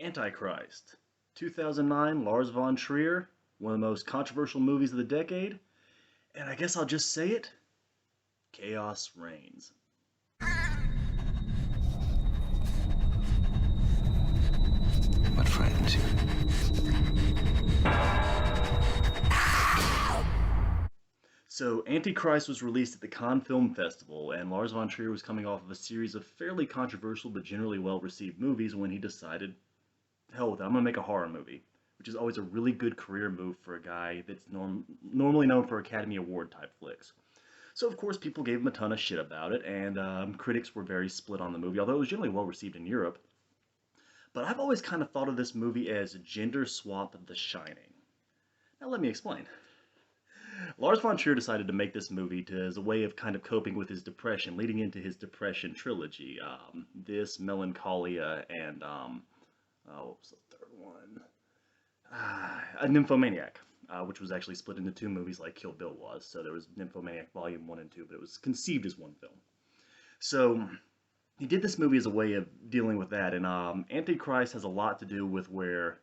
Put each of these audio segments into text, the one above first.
Antichrist, 2009, Lars von Trier, one of the most controversial movies of the decade, and I guess I'll just say it, chaos reigns. What frightens you? So, Antichrist was released at the Cannes Film Festival, and Lars von Trier was coming off of a series of fairly controversial but generally well-received movies when he decided, hell with it, I'm gonna make a horror movie, which is always a really good career move for a guy that's normally known for Academy Award type flicks. So, of course, people gave him a ton of shit about it, and critics were very split on the movie, although it was generally well received in Europe. But I've always kind of thought of this movie as gender swap The Shining. Now, let me explain. Lars von Trier decided to make this movie as a way of kind of coping with his depression, leading into his depression trilogy. This, Melancholia, and what was the third one? A Nymphomaniac, which was actually split into two movies like Kill Bill was. So there was Nymphomaniac Volume 1 and 2, but it was conceived as one film. So he did this movie as a way of dealing with that, and Antichrist has a lot to do with where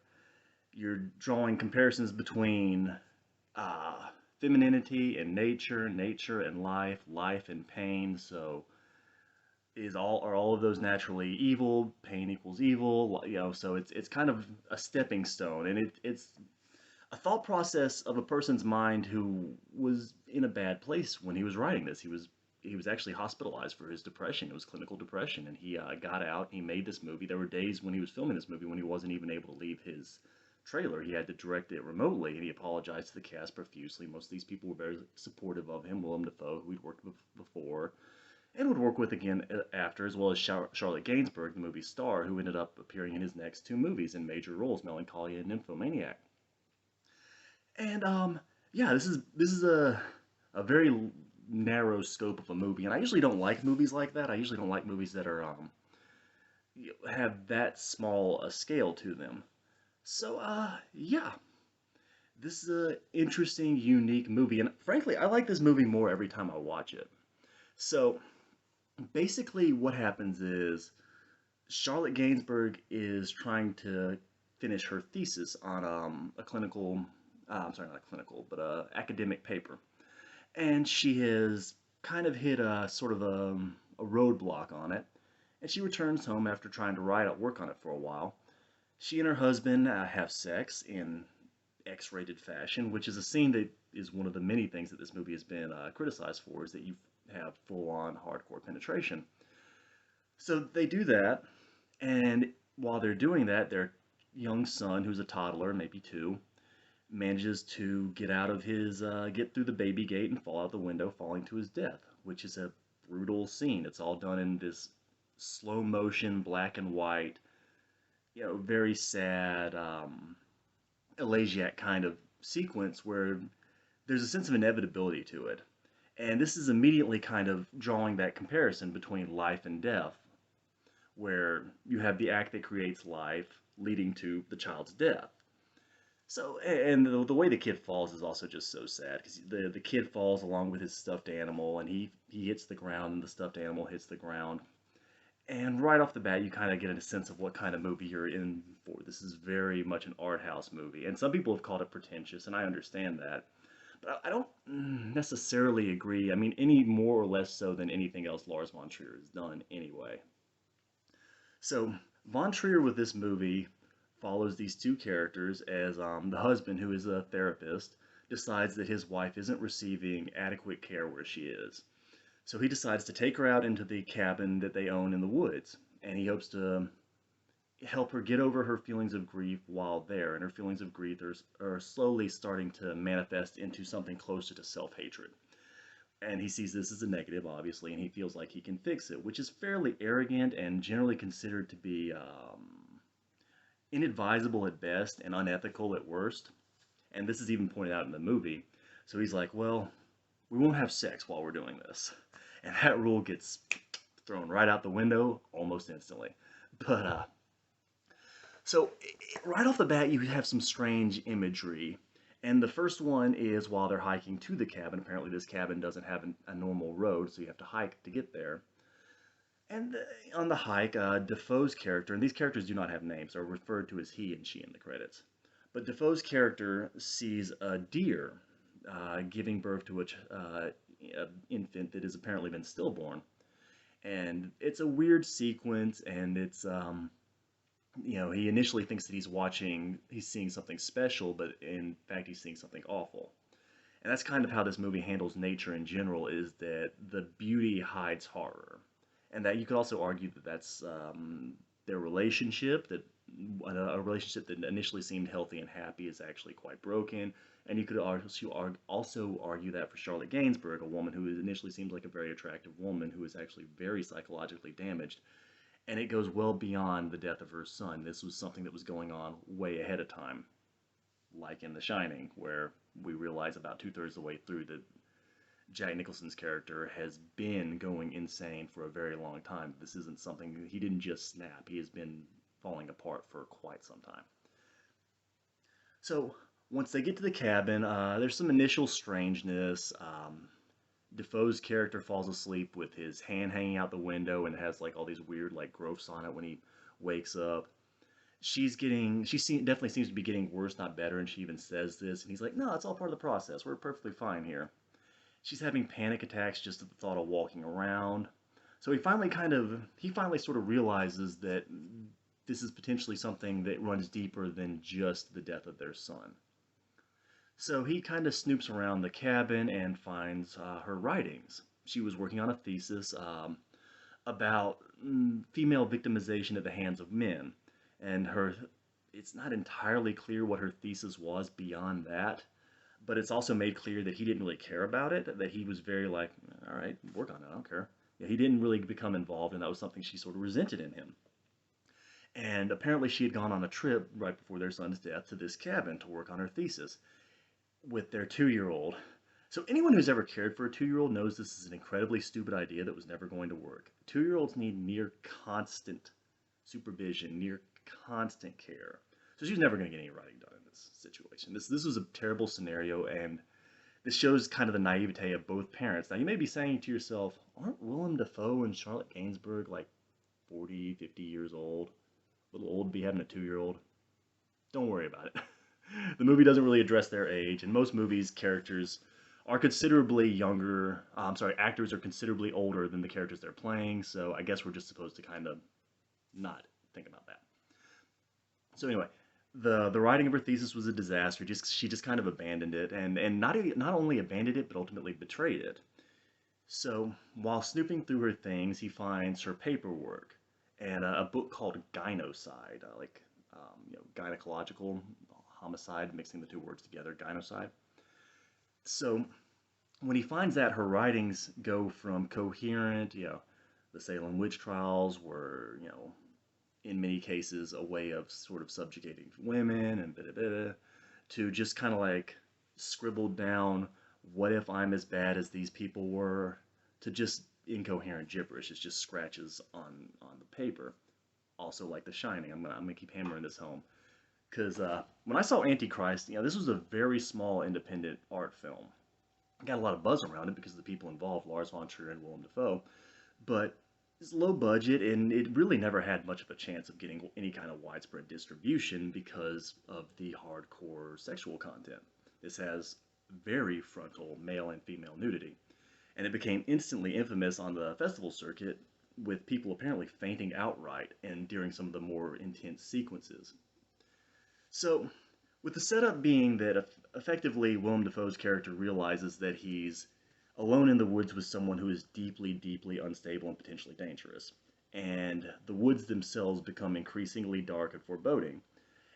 you're drawing comparisons between femininity and nature, nature and life, life and pain. So are all of those naturally evil? Pain equals evil, you know. So it's kind of a stepping stone, and it's a thought process of a person's mind who was in a bad place when he was writing this. He was actually hospitalized for his depression. It was clinical depression, and he got out. He made this movie. There were days when he was filming this movie when he wasn't even able to leave his trailer. He had to direct it remotely, and he apologized to the cast profusely. Most of these people were very supportive of him. Willem Defoe, who he'd worked with before, and would work with again after, as well as Charlotte Gainsbourg, the movie star, who ended up appearing in his next two movies in major roles, Melancholia and Nymphomaniac. And yeah, this is a very narrow scope of a movie, and I usually don't like movies like that. I usually don't like movies that are have that small a scale to them. So, yeah, this is a interesting, unique movie, and frankly, I like this movie more every time I watch it. So, basically, what happens is Charlotte Gainsbourg is trying to finish her thesis on a clinical, I'm sorry, not a clinical, but a academic paper, and she has kind of hit a sort of a roadblock on it, and she returns home after trying to work on it for a while. She and her husband have sex in X-rated fashion, which is a scene that is one of the many things that this movie has been criticized for, is that you have full-on hardcore penetration. So they do that, and while they're doing that, their young son, who's a toddler, maybe two, manages to get through the baby gate and fall out the window, falling to his death, which is a brutal scene. It's all done in this slow motion, black and white, very sad, elegiac kind of sequence where there's a sense of inevitability to it. And this is immediately kind of drawing that comparison between life and death, where you have the act that creates life leading to the child's death. So, and the way the kid falls is also just so sad, because the kid falls along with his stuffed animal, and he hits the ground, and the stuffed animal hits the ground. And right off the bat, you kind of get a sense of what kind of movie you're in for. This is very much an art house movie, and some people have called it pretentious, and I understand that. But I don't necessarily agree. I mean, any more or less so than anything else Lars von Trier has done anyway. So, von Trier with this movie follows these two characters as the husband, who is a therapist, decides that his wife isn't receiving adequate care where she is. So he decides to take her out into the cabin that they own in the woods, and he hopes to help her get over her feelings of grief while there. And her feelings of grief are slowly starting to manifest into something closer to self-hatred. And he sees this as a negative, obviously, and he feels like he can fix it, which is fairly arrogant and generally considered to be inadvisable at best and unethical at worst. And this is even pointed out in the movie. So he's like, well, we won't have sex while we're doing this. And that rule gets thrown right out the window almost instantly. But, so right off the bat, you have some strange imagery. And the first one is while they're hiking to the cabin. Apparently this cabin doesn't have a normal road, so you have to hike to get there. And on the hike, Defoe's character, and these characters do not have names, are referred to as he and she in the credits. But Defoe's character sees a deer giving birth to a infant that has apparently been stillborn. And it's a weird sequence, and he initially thinks that he's seeing something special, but in fact he's seeing something awful. And that's kind of how this movie handles nature in general, is that the beauty hides horror. And that you could also argue that that's their relationship, that a relationship that initially seemed healthy and happy is actually quite broken. And you could also argue that for Charlotte Gainsbourg, a woman who initially seems like a very attractive woman who is actually very psychologically damaged. And it goes well beyond the death of her son. This was something that was going on way ahead of time, like in The Shining, where we realize about two-thirds of the way through that Jack Nicholson's character has been going insane for a very long time. This isn't something, he didn't just snap. He has been falling apart for quite some time. So once they get to the cabin, there's some initial strangeness. Defoe's character falls asleep with his hand hanging out the window and has like all these weird like growths on it when he wakes up. Definitely seems to be getting worse, not better, and she even says this, and he's like, no, it's all part of the process. We're perfectly fine here. She's having panic attacks just at the thought of walking around. So he finally sort of realizes that this is potentially something that runs deeper than just the death of their son. So he kind of snoops around the cabin and finds her writings. She was working on a thesis about female victimization at the hands of men, and it's not entirely clear what her thesis was beyond that, but it's also made clear that he didn't really care about it, that he was very like, all right, work on it, I don't care. Yeah, he didn't really become involved, and that was something she sort of resented in him. And apparently she had gone on a trip right before their son's death to this cabin to work on her thesis with their 2-year-old. So anyone who's ever cared for a 2-year-old knows this is an incredibly stupid idea that was never going to work. 2-year-olds need near constant supervision, near constant care. So she's never going to get any writing done in this situation. This was a terrible scenario, and this shows kind of the naivete of both parents. Now, you may be saying to yourself, aren't Willem Defoe and Charlotte Gainsbourg like 40, 50 years old? A little old to be having a 2-year-old? Don't worry about it. The movie doesn't really address their age. In most movies, characters are considerably younger. Actors are considerably older than the characters they're playing, so I guess we're just supposed to kind of not think about that. So anyway, the writing of her thesis was a disaster. She just kind of abandoned it, and not only abandoned it, but ultimately betrayed it. So while snooping through her things, he finds her paperwork and a book called Gynocide, gynecological homicide, mixing the two words together, gynocide. So when he finds that, her writings go from coherent, the Salem witch trials were, in many cases a way of sort of subjugating women and to just kind of like scribbled down, what if I'm as bad as these people were, to just incoherent gibberish. It's just scratches on the paper. Also like The Shining, I'm gonna keep hammering this home, because when I saw Antichrist, this was a very small independent art film. It got a lot of buzz around it because of the people involved, Lars von Trier and Willem Defoe, but it's low budget, and it really never had much of a chance of getting any kind of widespread distribution because of the hardcore sexual content. This has very frontal male and female nudity, and it became instantly infamous on the festival circuit, with people apparently fainting outright and during some of the more intense sequences. So, with the setup being that effectively Willem Dafoe's character realizes that he's alone in the woods with someone who is deeply, deeply unstable and potentially dangerous, and the woods themselves become increasingly dark and foreboding.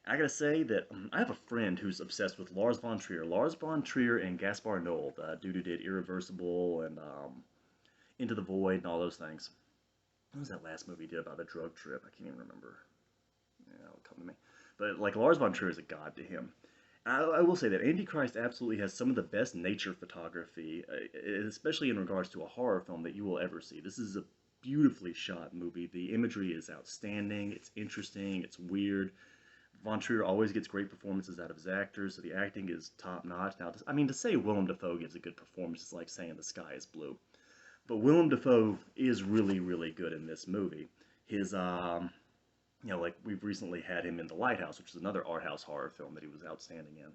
I gotta say that I have a friend who's obsessed with Lars von Trier. Lars von Trier and Gaspar Noé, the dude who did Irreversible and Into the Void and all those things. What was that last movie he did about the drug trip? I can't even remember. Yeah, it'll come to me. But like Lars von Trier is a god to him. I will say that Antichrist absolutely has some of the best nature photography, especially in regards to a horror film, that you will ever see. This is a beautifully shot movie. The imagery is outstanding. It's interesting. It's weird. Von Trier always gets great performances out of his actors, so the acting is top notch. Now, to say Willem Dafoe gives a good performance is like saying the sky is blue. But Willem Defoe is really, really good in this movie. His, like we've recently had him in The Lighthouse, which is another art house horror film that he was outstanding in.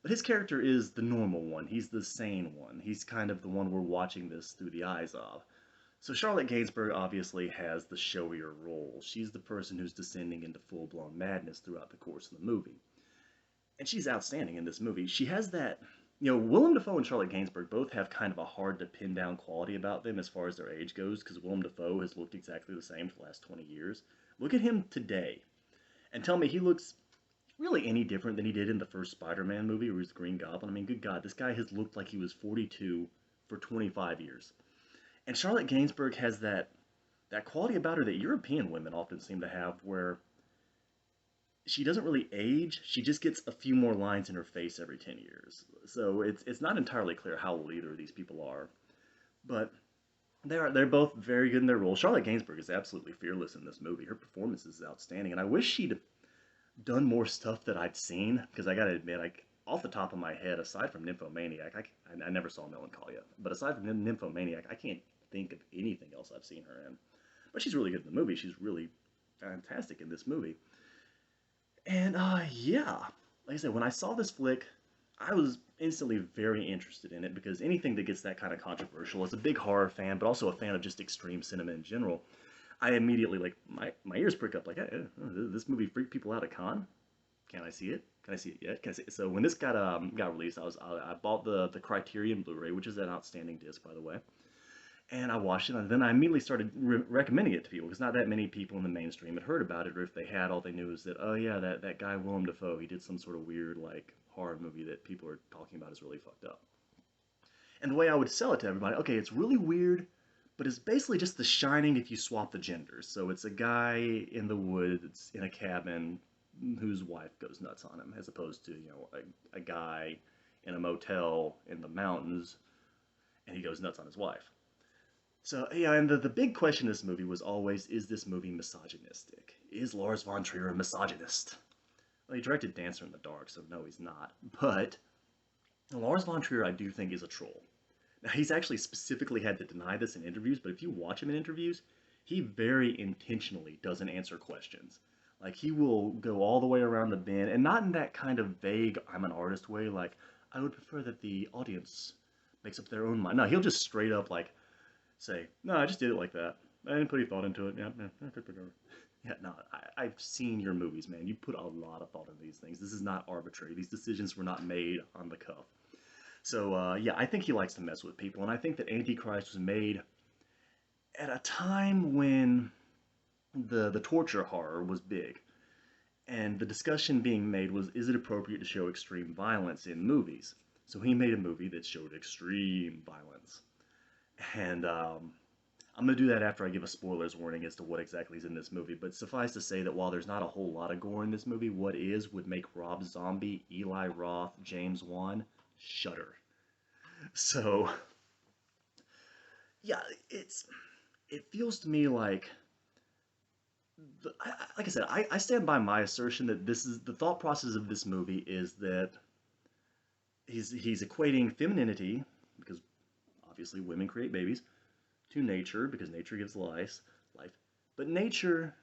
But his character is the normal one. He's the sane one. He's kind of the one we're watching this through the eyes of. So Charlotte Gainsbourg obviously has the showier role. She's the person who's descending into full-blown madness throughout the course of the movie. And she's outstanding in this movie. She has that, Willem Dafoe and Charlotte Gainsbourg both have kind of a hard to pin down quality about them as far as their age goes, because Willem Dafoe has looked exactly the same for the last 20 years. Look at him today, and tell me he looks really any different than he did in the first Spider-Man movie where he was the Green Goblin. I mean, good God, this guy has looked like he was 42 for 25 years. And Charlotte Gainsbourg has that quality about her that European women often seem to have, where she doesn't really age. She just gets a few more lines in her face every 10 years. So it's not entirely clear how old either of these people are. But they're both very good in their role. Charlotte Gainsbourg is absolutely fearless in this movie. Her performance is outstanding, and I wish she'd done more stuff that I'd seen, because I gotta admit, off the top of my head, aside from Nymphomaniac, I never saw Melancholia, but aside from Nymphomaniac, I can't think of anything else I've seen her in. But she's really good in the movie. She's really fantastic in this movie. And yeah, like I said, when I saw this flick, I was instantly very interested in it, because anything that gets that kind of controversial, as a big horror fan, but also a fan of just extreme cinema in general, I immediately, like, my ears prick up, like, hey, this movie freaked people out at Con? Can I see it? Can I see it yet? Can I see it? So when this got released, I bought the Criterion Blu-ray, which is an outstanding disc, by the way, and I watched it, and then I immediately started recommending it to people, because not that many people in the mainstream had heard about it, or if they had, all they knew is that, oh yeah, that guy Willem Dafoe, he did some sort of weird, like, horror movie that people are talking about is really fucked up. And the way I would sell it to everybody, okay, it's really weird, but it's basically just The Shining if you swap the genders. So it's a guy in the woods in a cabin whose wife goes nuts on him, as opposed to, a guy in a motel in the mountains and he goes nuts on his wife. So, yeah, and the big question in this movie was always, is this movie misogynistic? Is Lars von Trier a misogynist? Well, he directed Dancer in the Dark, so no, he's not. But Lars von Trier, I do think, is a troll. Now, he's actually specifically had to deny this in interviews, but if you watch him in interviews, he very intentionally doesn't answer questions. Like, he will go all the way around the bend, and not in that kind of vague, I'm an artist way, like, I would prefer that the audience makes up their own mind. No, he'll just straight up, like, say, no, I just did it like that. I didn't put any thought into it. Yeah, yeah, no, I've seen your movies, man. You put a lot of thought into these things. This is not arbitrary. These decisions were not made on the cuff. So, yeah, I think he likes to mess with people, and I think that Antichrist was made at a time when the torture horror was big. And the discussion being made was, is it appropriate to show extreme violence in movies? So he made a movie that showed extreme violence. And I'm going to do that after I give a spoilers warning as to what exactly is in this movie. But suffice to say that while there's not a whole lot of gore in this movie, what is would make Rob Zombie, Eli Roth, James Wan shudder. So, yeah, it feels to me like, like I said, I stand by my assertion that this is the thought process of this movie is that he's equating femininity, because obviously women create babies, to nature, because nature gives life, but nature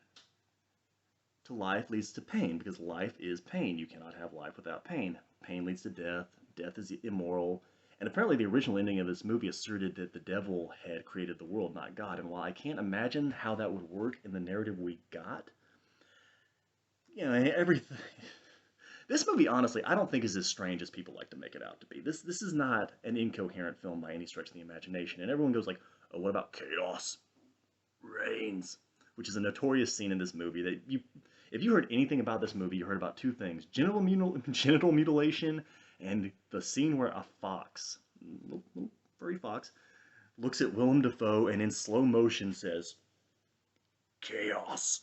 to life leads to pain, because life is pain. You cannot have life without pain. Pain leads to death. Death is immoral. And apparently the original ending of this movie asserted that the devil had created the world, not God. And while I can't imagine how that would work in the narrative we got, everything. This movie, honestly, I don't think is as strange as people like to make it out to be. This is not an incoherent film by any stretch of the imagination. And everyone goes like, oh, what about chaos reigns? Which is a notorious scene in this movie that if you heard anything about this movie, you heard about two things: genital mutilation, and the scene where a fox, little furry fox, looks at Willem Dafoe and in slow motion says, chaos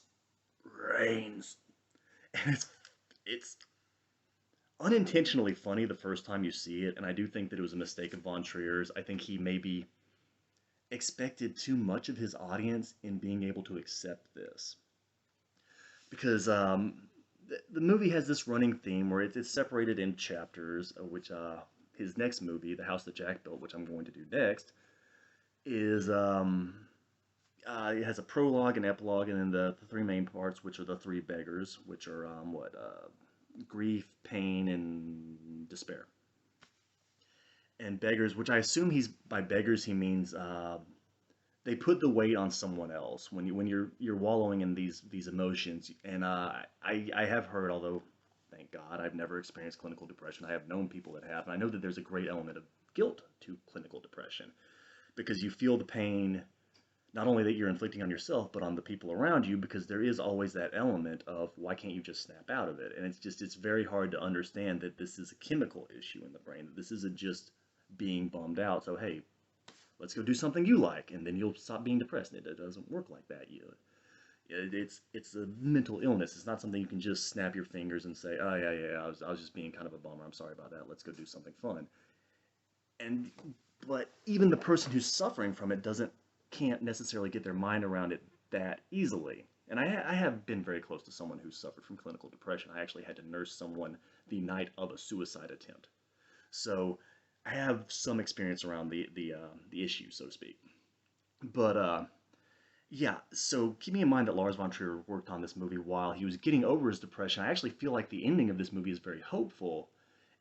reigns. And it's unintentionally funny the first time you see it, and I do think that it was a mistake of Von Trier's. I think he maybe expected too much of his audience in being able to accept this. Because the movie has this running theme where it's separated in chapters, which his next movie, The House That Jack Built, which I'm going to do next, is it has a prologue, an epilogue, and then the three main parts, which are the three beggars, which are grief, pain, and despair. And beggars, which I assume he's by beggars he means they put the weight on someone else when you're wallowing in these emotions. And I have heard, although thank God I've never experienced clinical depression, I have known people that have, and I know that there's a great element of guilt to clinical depression because you feel the pain not only that you're inflicting on yourself but on the people around you, because there is always that element of why can't you just snap out of it. And it's very hard to understand that this is a chemical issue in the brain, that this isn't just being bummed out, so hey, let's go do something you like and then you'll stop being depressed. It doesn't work like that. It's a mental illness. It's not something you can just snap your fingers and say, oh yeah, I was just being kind of a bummer, I'm sorry about that, let's go do something fun. And but even the person who's suffering from it doesn't can't necessarily get their mind around it that easily. And I have been very close to someone who suffered from clinical depression. I actually had to nurse someone the night of a suicide attempt. So I have some experience around the issue, so to speak. But yeah, so keeping in mind that Lars von Trier worked on this movie while he was getting over his depression, I actually feel like the ending of this movie is very hopeful.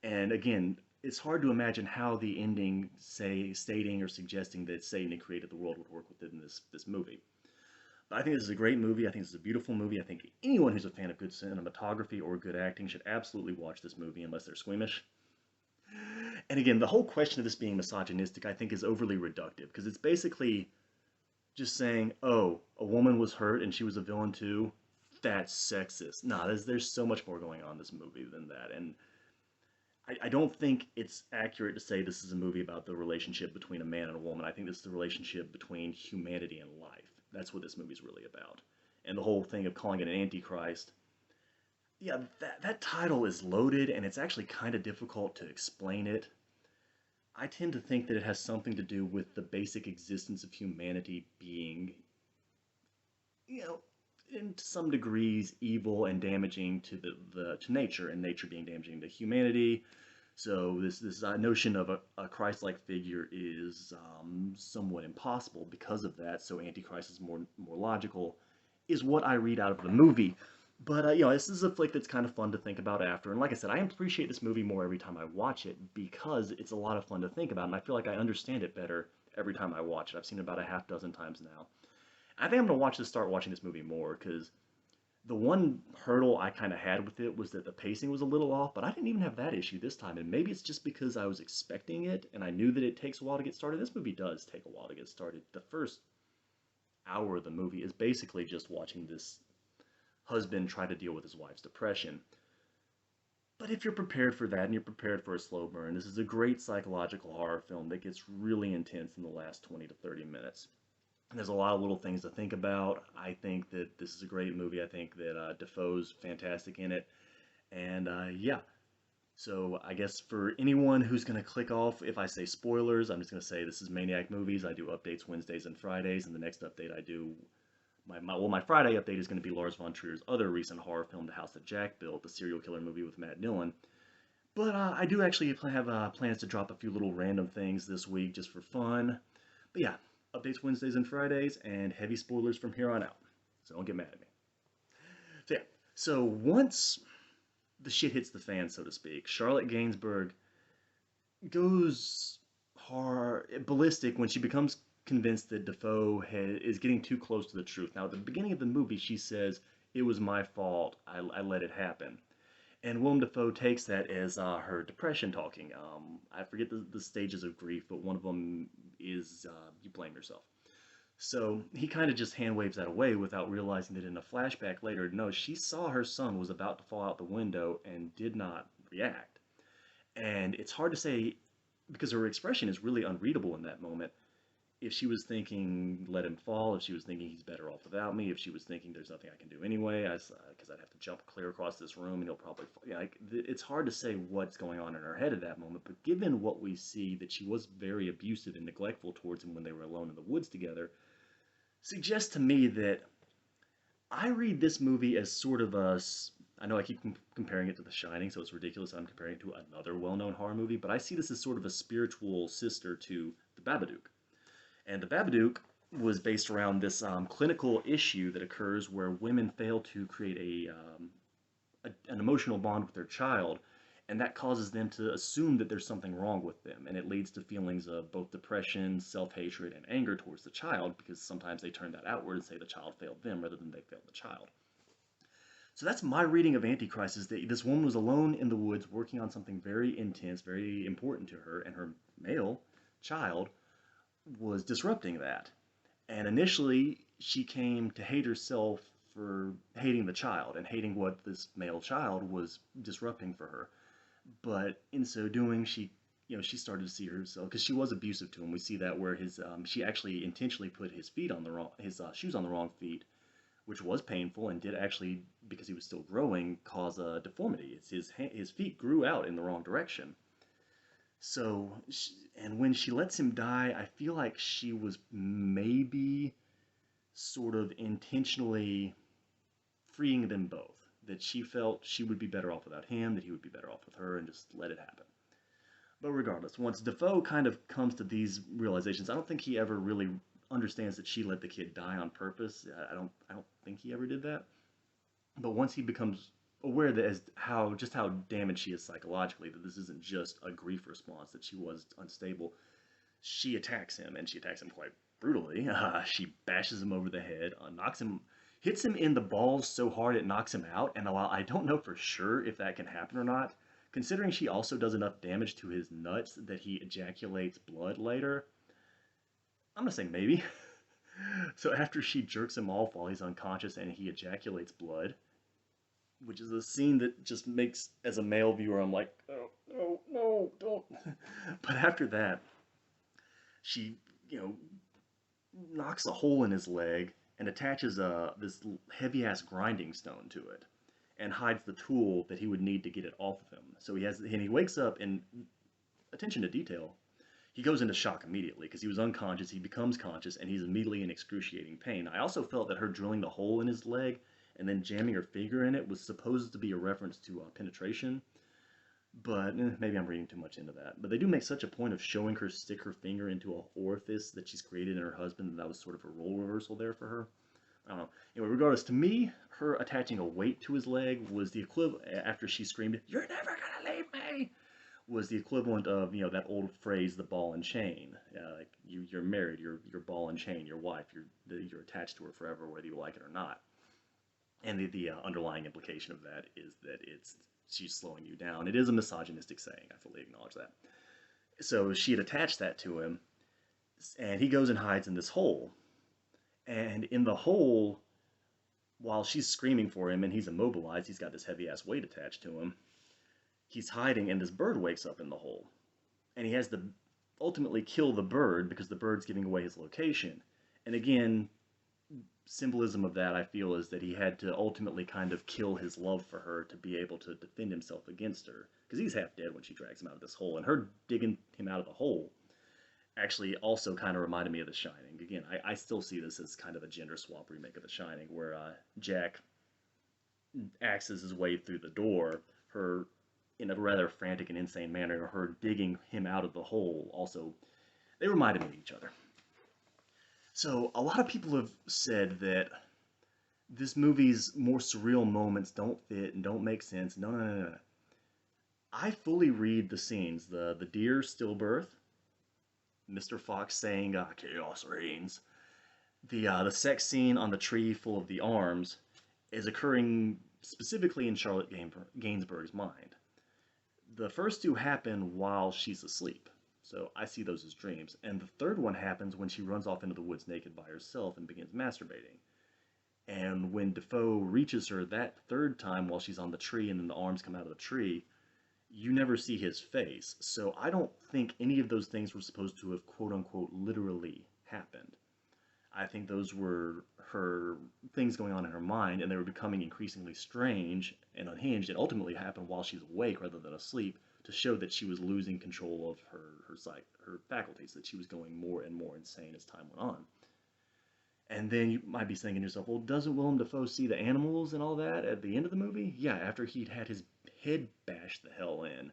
And again, it's hard to imagine how the ending, say, stating or suggesting that Satan had created the world would work within this movie. But I think this is a great movie. I think this is a beautiful movie. I think anyone who's a fan of good cinematography or good acting should absolutely watch this movie unless they're squeamish. And again, the whole question of this being misogynistic, I think, is overly reductive because it's basically just saying, oh, a woman was hurt and she was a villain too. That's sexist. Nah, there's so much more going on in this movie than that. And I don't think it's accurate to say this is a movie about the relationship between a man and a woman. I think this is the relationship between humanity and life. That's what this movie's really about. And the whole thing of calling it an Antichrist, yeah, that title is loaded and it's actually kind of difficult to explain it. I tend to think that it has something to do with the basic existence of humanity being, you know, in some degrees evil and damaging to to nature, and nature being damaging to humanity. So this notion of a Christ-like figure is somewhat impossible because of that. So Antichrist is more logical, is what I read out of the movie. But this is a flick that's kind of fun to think about after. And like I said, I appreciate this movie more every time I watch it because it's a lot of fun to think about, and I feel like I understand it better every time I watch it. I've seen it about a half dozen times now. I think I'm gonna start watching this movie more because the one hurdle I kind of had with it was that the pacing was a little off, but I didn't even have that issue this time. And maybe it's just because I was expecting it and I knew that it takes a while to get started. This movie does take a while to get started. The first hour of the movie is basically just watching this husband try to deal with his wife's depression. But if you're prepared for that and you're prepared for a slow burn, this is a great psychological horror film that gets really intense in the last 20 to 30 minutes. And there's a lot of little things to think about. I think that this is a great movie. I think that Defoe's fantastic in it. And yeah, so I guess for anyone who's going to click off, if I say spoilers, I'm just going to say this is Maniac Movies. I do updates Wednesdays and Fridays, and the next update I do, my Friday update is going to be Lars von Trier's other recent horror film, The House That Jack Built, the serial killer movie with Matt Dillon. But I do actually have plans to drop a few little random things this week just for fun. But yeah, updates Wednesdays and Fridays, and heavy spoilers from here on out. So don't get mad at me. So yeah, so once the shit hits the fan, so to speak, Charlotte Gainsbourg goes hard ballistic when she becomes convinced that Defoe is getting too close to the truth. Now, at the beginning of the movie, she says, "It was my fault. I let it happen." And Willem Defoe takes that as her depression talking. I forget the stages of grief, but one of them is you blame yourself. So he kind of just hand waves that away without realizing that in a flashback later, no, she saw her son was about to fall out the window and did not react. And it's hard to say because her expression is really unreadable in that moment. If she was thinking, let him fall, if she was thinking he's better off without me, if she was thinking there's nothing I can do anyway, because I'd have to jump clear across this room and he'll probably fall. Yeah, it's hard to say what's going on in her head at that moment, but given what we see, that she was very abusive and neglectful towards him when they were alone in the woods together, suggests to me that I read this movie as sort of I know I keep comparing it to The Shining, so it's ridiculous I'm comparing it to another well-known horror movie, but I see this as sort of a spiritual sister to The Babadook. And the Babadook was based around this clinical issue that occurs where women fail to create an emotional bond with their child, and that causes them to assume that there's something wrong with them, and it leads to feelings of both depression, self-hatred, and anger towards the child, because sometimes they turn that outward and say the child failed them rather than they failed the child. So that's my reading of Antichrist, is that this woman was alone in the woods working on something very intense, very important to her, and her male child was disrupting that. And initially, she came to hate herself for hating the child and hating what this male child was disrupting for her. But in so doing, she started to see herself, because she was abusive to him. We see that where she actually intentionally put his shoes on the wrong feet, which was painful and did actually, because he was still growing, cause a deformity. His feet grew out in the wrong direction. So, and when she lets him die, I feel like she was maybe sort of intentionally freeing them both. That she felt she would be better off without him, that he would be better off with her, and just let it happen. But regardless, once Defoe kind of comes to these realizations, I don't think he ever really understands that she let the kid die on purpose. I don't think he ever did that. But once he becomes aware that just how damaged she is psychologically, that this isn't just a grief response, that she was unstable, she attacks him, and she attacks him quite brutally. She bashes him over the head, hits him in the balls so hard it knocks him out. And while I don't know for sure if that can happen or not, considering she also does enough damage to his nuts that he ejaculates blood later, I'm gonna say maybe. So after she jerks him off while he's unconscious and he ejaculates blood, which is a scene that just makes, as a male viewer, I'm like, oh, no, no, don't. But after that, she, knocks a hole in his leg and attaches this heavy-ass grinding stone to it and hides the tool that he would need to get it off of him. So he wakes up, and attention to detail, he goes into shock immediately because he was unconscious. He becomes conscious, and he's immediately in excruciating pain. I also felt that her drilling the hole in his leg and then jamming her finger in it was supposed to be a reference to penetration, but maybe I'm reading too much into that. But they do make such a point of showing her stick her finger into an orifice that she's created in her husband, that was sort of a role reversal there for her. I don't know. Anyway, regardless, to me, her attaching a weight to his leg was the equivalent, after she screamed, "You're never gonna leave me!" was the equivalent of, that old phrase, the ball and chain. Like, you're married, you're ball and chain, your wife, you're attached to her forever, whether you like it or not. And the underlying implication of that is that she's slowing you down. It is a misogynistic saying, I fully acknowledge that. So she had attached that to him, and he goes and hides in this hole. And in the hole, while she's screaming for him and he's immobilized, he's got this heavy-ass weight attached to him, he's hiding, and this bird wakes up in the hole. And he has to ultimately kill the bird because the bird's giving away his location. And again, symbolism of that, I feel, is that he had to ultimately kind of kill his love for her to be able to defend himself against her, because he's half dead when she drags him out of this hole, and her digging him out of the hole actually also kind of reminded me of The Shining. Again, I still see this as kind of a gender swap remake of The Shining, where Jack axes his way through the door, her, in a rather frantic and insane manner, her digging him out of the hole, also, they reminded me of each other. So, a lot of people have said that this movie's more surreal moments don't fit and don't make sense. No, no, no, no. I fully read the scenes. The deer stillbirth, Mr. Fox saying, chaos reigns. The sex scene on the tree full of the arms is occurring specifically in Charlotte Gainsbourg's mind. The first two happen while she's asleep. So I see those as dreams. And the third one happens when she runs off into the woods naked by herself and begins masturbating. And when Defoe reaches her that third time while she's on the tree and then the arms come out of the tree, you never see his face. So I don't think any of those things were supposed to have quote-unquote literally happened. I think those were her things going on in her mind, and they were becoming increasingly strange and unhinged, and ultimately happened while she's awake rather than asleep, to show that she was losing control of her faculties, that she was going more and more insane as time went on. And then you might be thinking to yourself, well, doesn't Willem Dafoe see the animals and all that at the end of the movie? Yeah, after he'd had his head bashed the hell in.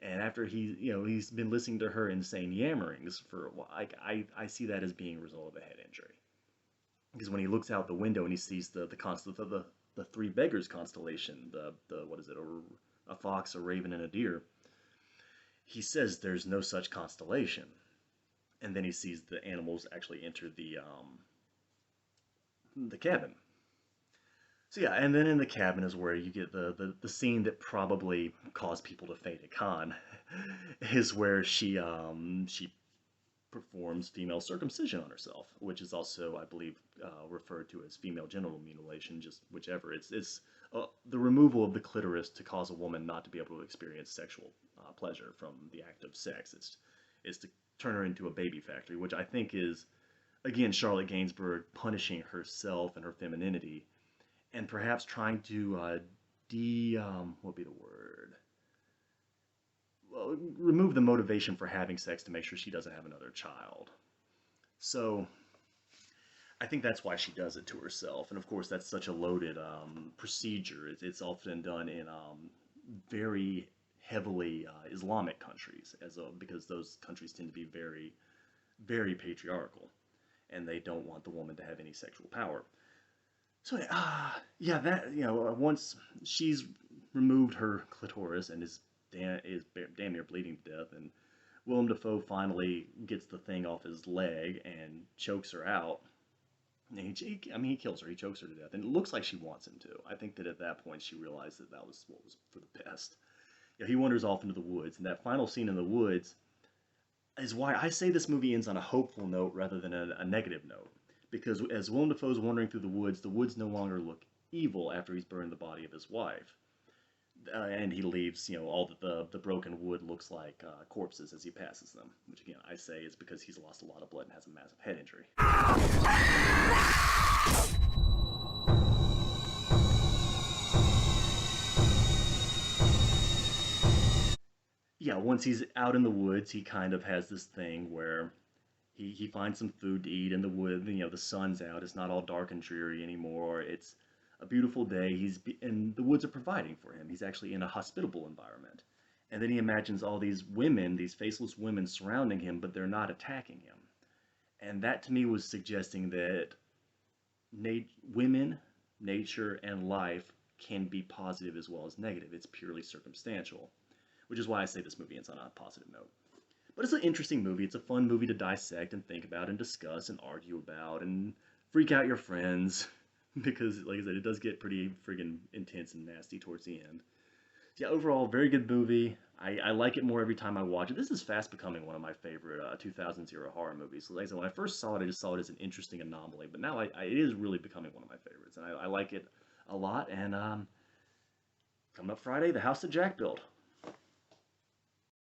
And after he's been listening to her insane yammerings for a while, I see that as being a result of a head injury. Because when he looks out the window and he sees the three beggars constellation, the what is it, a fox, a raven, and a deer, he says there's no such constellation. And then he sees the animals actually enter the cabin. So yeah, and then in the cabin is where you get the scene that probably caused people to faint at Khan, is where she performs female circumcision on herself, which is also, I believe, referred to as female genital mutilation, just whichever. It's the removal of the clitoris to cause a woman not to be able to experience sexual pleasure from the act of sex. It's to turn her into a baby factory, which I think is, again, Charlotte Gainsbourg punishing herself and her femininity, and perhaps trying to what would be the word? Well, remove the motivation for having sex to make sure she doesn't have another child. So I think that's why she does it to herself. And of course, that's such a loaded procedure. It's often done in very heavily Islamic countries, because those countries tend to be very, very patriarchal, and they don't want the woman to have any sexual power. So yeah, that once she's removed her clitoris and is damn near bleeding to death, and Willem Dafoe finally gets the thing off his leg and chokes her out. And he kills her. He chokes her to death, and it looks like she wants him to. I think that at that point she realized that that was what was for the best. He wanders off into the woods, and that final scene in the woods is why I say this movie ends on a hopeful note rather than a negative note. Because as Willem Dafoe's wandering through the woods no longer look evil after he's burned the body of his wife. And he leaves, all the broken wood looks like corpses as he passes them, which again I say is because he's lost a lot of blood and has a massive head injury. Yeah, once he's out in the woods, he kind of has this thing where he finds some food to eat in the wood. The sun's out. It's not all dark and dreary anymore. It's a beautiful day. And the woods are providing for him. He's actually in a hospitable environment. And then he imagines all these women, these faceless women surrounding him, but they're not attacking him. And that to me was suggesting that women, nature, and life can be positive as well as negative. It's purely circumstantial, which is why I say this movie ends on a positive note. But it's an interesting movie. It's a fun movie to dissect and think about and discuss and argue about and freak out your friends because, like I said, it does get pretty friggin' intense and nasty towards the end. So yeah, overall, very good movie. I like it more every time I watch it. This is fast becoming one of my favorite 2000s era horror movies. So like I said, when I first saw it, I just saw it as an interesting anomaly. But now it is really becoming one of my favorites. And I like it a lot. And coming up Friday, The House that Jack Built.